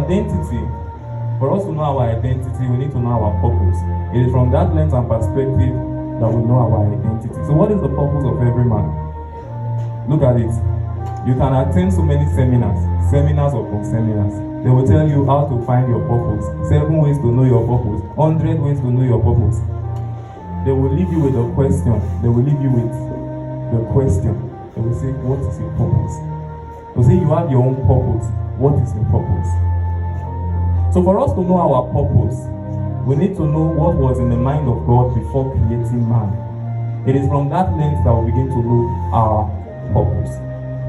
identity, for us to know our identity, we need to know our purpose. It is from that lens and perspective that we know our identity. So what is the purpose of every man? Look at it. You can attend so many seminars upon seminars. They will tell you how to find your purpose. 7 ways to know your purpose. 100 ways to know your purpose. They will leave you with a question. They will leave you with the question. They will say, what is your purpose? They will say, you have your own purpose. What is your purpose? So for us to know our purpose, we need to know what was in the mind of God before creating man. It is from that lens that we begin to know our purpose.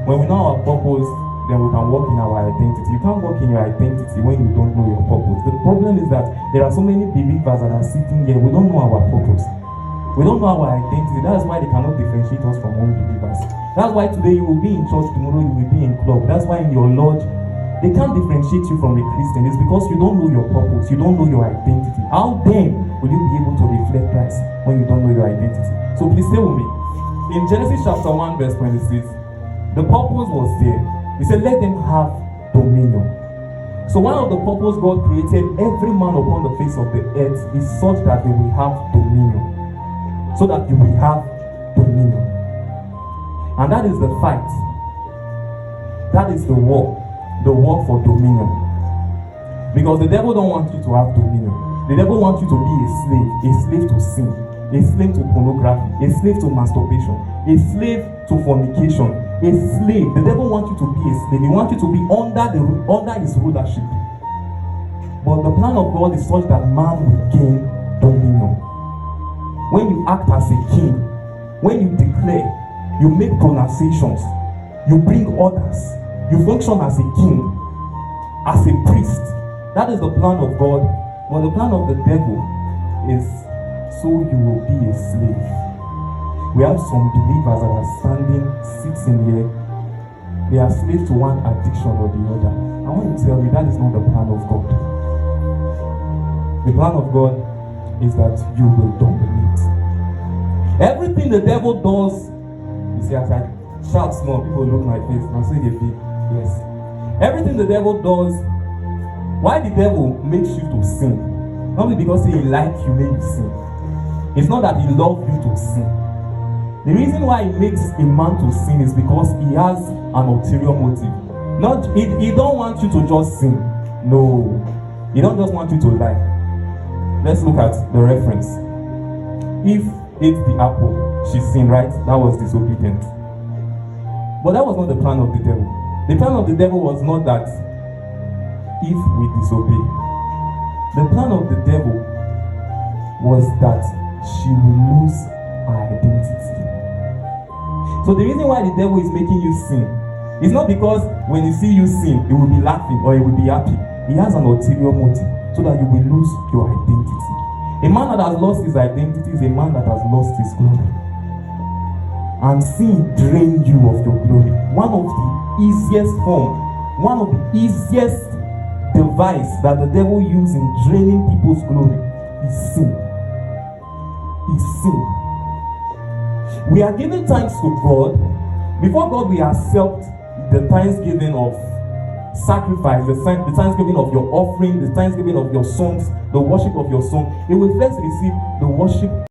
When we know our purpose, then we can walk in our identity. You can't walk in your identity when you don't know your purpose. The problem is that there are so many believers that are sitting here, we don't know our purpose. We don't know our identity. That is why they cannot differentiate us from unbelievers. That's why today you will be in church, tomorrow you will be in club. That's why in your lodge, they can't differentiate you from a Christian. It's because you don't know your purpose. You don't know your identity. How then will you be able to reflect Christ when you don't know your identity? So please stay with me. In Genesis chapter 1 verse 26, the purpose was there. He said, let them have dominion. So one of the purpose God created every man upon the face of the earth is such that they will have dominion. So that you will have dominion. And that is the fight. That is the war. The war for dominion. Because the devil don't want you to have dominion. The devil wants you to be a slave to sin, a slave to pornography, a slave to masturbation, a slave to fornication, a slave. The devil wants you to be a slave. He wants you to be under his rulership. But the plan of God is such that man will gain dominion. When you act as a king, when you declare, you make pronunciations, you bring orders, you function as a king, as a priest. That is the plan of God. But the plan of the devil is so you will be a slave. We have some believers that are sitting here. They are slaves to one addiction or the other. I want to tell you that is not the plan of God. The plan of God is that you will dominate. Everything the devil does, you see, as I shout small, people look my face and say they be. Yes. Everything the devil does, why the devil makes you to sin? Not because he likes you, make you sin. It's not that he loves you to sin. The reason why he makes a man to sin is because he has an ulterior motive. He don't want you to just sin. No. He don't just want you to lie. Let's look at the reference. Eve ate the apple, she sinned, right? That was disobedient. But that was not the plan of the devil. The plan of the devil was not that if we disobey. The plan of the devil was that she will lose her identity. So the reason why the devil is making you sin is not because when he see you sin, he will be laughing or he will be happy. He has an ulterior motive so that you will lose your identity. A man that has lost his identity is a man that has lost his glory. And sin drain you of your glory. One of the easiest device that the devil uses in draining people's glory is sin. We are giving thanks to God. Before God, we accept the thanksgiving of sacrifice, the thanksgiving of your offering, the thanksgiving of your songs, the worship of your song. It will first receive the worship